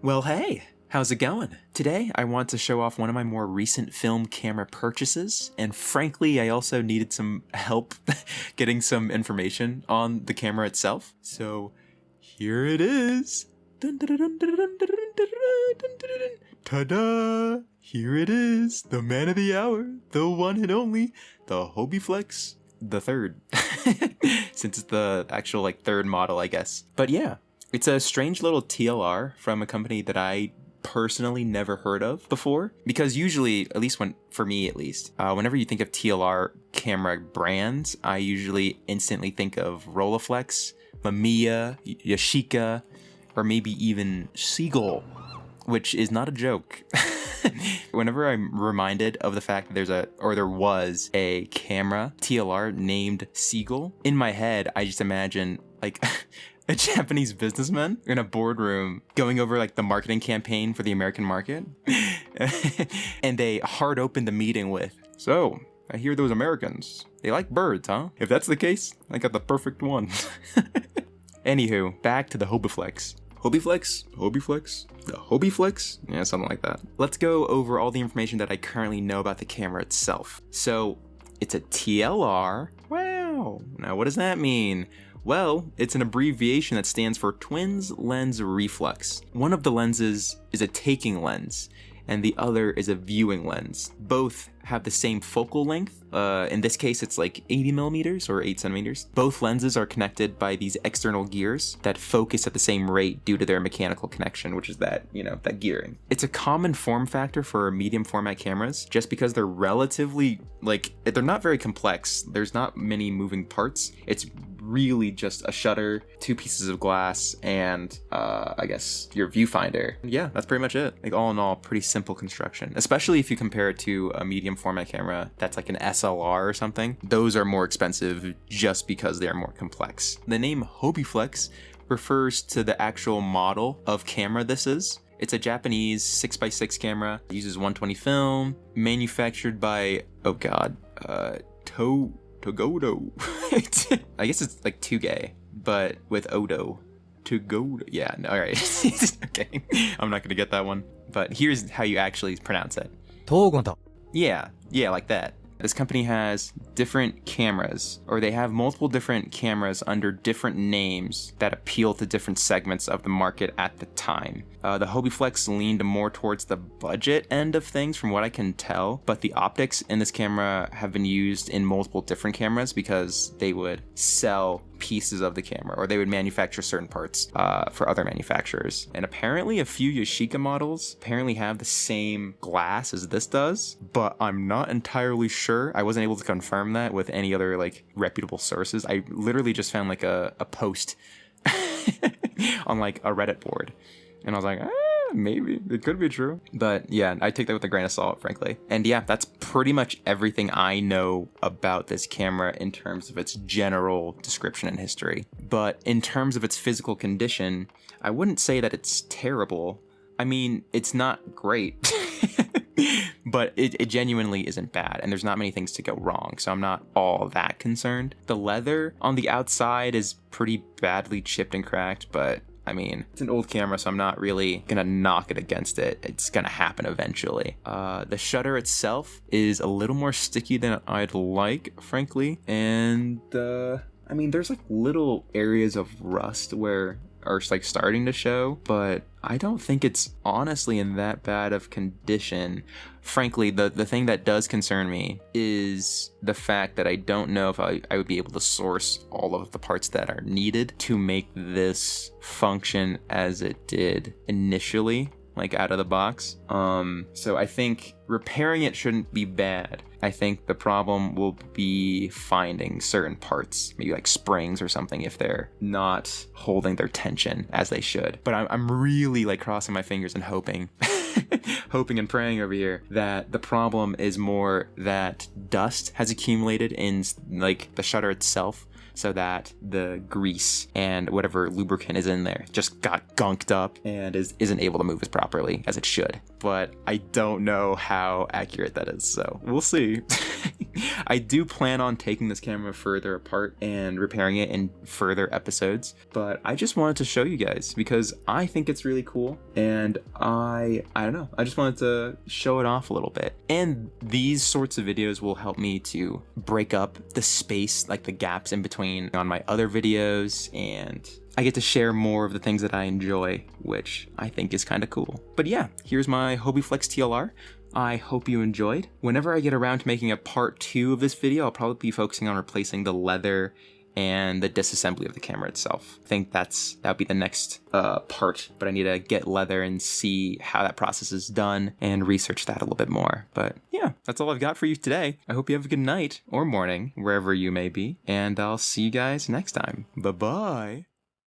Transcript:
Well, hey, how's it going? Today, I want to show off one of my more recent film camera purchases, and frankly, I also needed some help getting some information on the camera itself. So, here it is. Ta-da! Here it is, the man of the hour, the one and only, the Hobbyflex, the third. Since it's the actual, third model, I guess. But yeah. It's a strange little TLR from a company that I personally never heard of before. Because usually, at least for me at least, whenever you think of TLR camera brands, I usually instantly think of Rolleiflex, Mamiya, Yashica, or maybe even Seagull, which is not a joke. Whenever I'm reminded of the fact that there was a camera TLR named Seagull, in my head, I just imagine a Japanese businessman in a boardroom going over the marketing campaign for the American market. And they hard open the meeting with, "So, I hear those Americans, they like birds, huh? If that's the case, I got the perfect one." Anywho, back to the Hobbyflex. The Hobbyflex? Yeah, something like that. Let's go over all the information that I currently know about the camera itself. So, it's a TLR. Wow. Now, what does that mean? Well, it's an abbreviation that stands for Twins Lens Reflex. One of the lenses is a taking lens, and the other is a viewing lens. Both have the same focal length. In this case, it's 80 millimeters or 8 centimeters. Both lenses are connected by these external gears that focus at the same rate due to their mechanical connection, which is that gearing. It's a common form factor for medium format cameras just because they're relatively, they're not very complex. There's not many moving parts. It's really just a shutter, 2 pieces of glass, and I guess your viewfinder. Yeah, that's pretty much it. All in all, pretty simple construction, especially if you compare it to a medium format camera that's an SLR or something. Those are more expensive just because they're more complex. The name Hobbyflex refers to the actual model of camera this is. It's a Japanese 6x6 camera. It uses 120 film, manufactured by, Togodo. I guess it's Tugay, but with Odo. Togodo. Yeah, no, all right. Okay, I'm not gonna get that one. But here's how you actually pronounce it. Togodo. Yeah, like that. This company has different cameras, or they have multiple different cameras under different names that appeal to different segments of the market at the time. The Hobbyflex leaned more towards the budget end of things from what I can tell, but the optics in this camera have been used in multiple different cameras because they would sell pieces of the camera, or they would manufacture certain parts for other manufacturers. And apparently a few Yashica models apparently have the same glass as this does, but I'm not entirely sure. I wasn't able to confirm that with any other reputable sources. I literally just found a post on a Reddit board, and I was like, maybe it could be true. But yeah, I take that with a grain of salt, frankly. And yeah, that's pretty much everything I know about this camera in terms of its general description and history. But in terms of its physical condition, I wouldn't say that it's terrible. I mean, it's not great. But it genuinely isn't bad, and there's not many things to go wrong, so I'm not all that concerned. The leather on the outside is pretty badly chipped and cracked, but I mean, it's an old camera, so I'm not really gonna knock it against it. It's gonna happen eventually. The shutter itself is a little more sticky than I'd like, frankly, and I mean, there's little areas of rust where are starting to show, but I don't think it's honestly in that bad of condition. Frankly, the thing that does concern me is the fact that I don't know if I would be able to source all of the parts that are needed to make this function as it did initially, out of the box. So I think repairing it shouldn't be bad. I think the problem will be finding certain parts, maybe springs or something, if they're not holding their tension as they should. But I'm really crossing my fingers and hoping hoping and praying over here that the problem is more that dust has accumulated in the shutter itself, so that the grease and whatever lubricant is in there just got gunked up and isn't able to move as properly as it should. But I don't know how accurate that is, so we'll see. I do plan on taking this camera further apart and repairing it in further episodes, but I just wanted to show you guys because I think it's really cool, and I don't know, I just wanted to show it off a little bit. And these sorts of videos will help me to break up the space, like the gaps in between on my other videos, and I get to share more of the things that I enjoy, which I think is kind of cool. But yeah, here's my Hobie Flex TLR. I hope you enjoyed. Whenever I get around to making a part 2 of this video, I'll probably be focusing on replacing the leather and the disassembly of the camera itself. I think that'll be the next part, but I need to get leather and see how that process is done and research that a little bit more. But yeah, that's all I've got for you today. I hope you have a good night or morning, wherever you may be, and I'll see you guys next time. Bye-bye.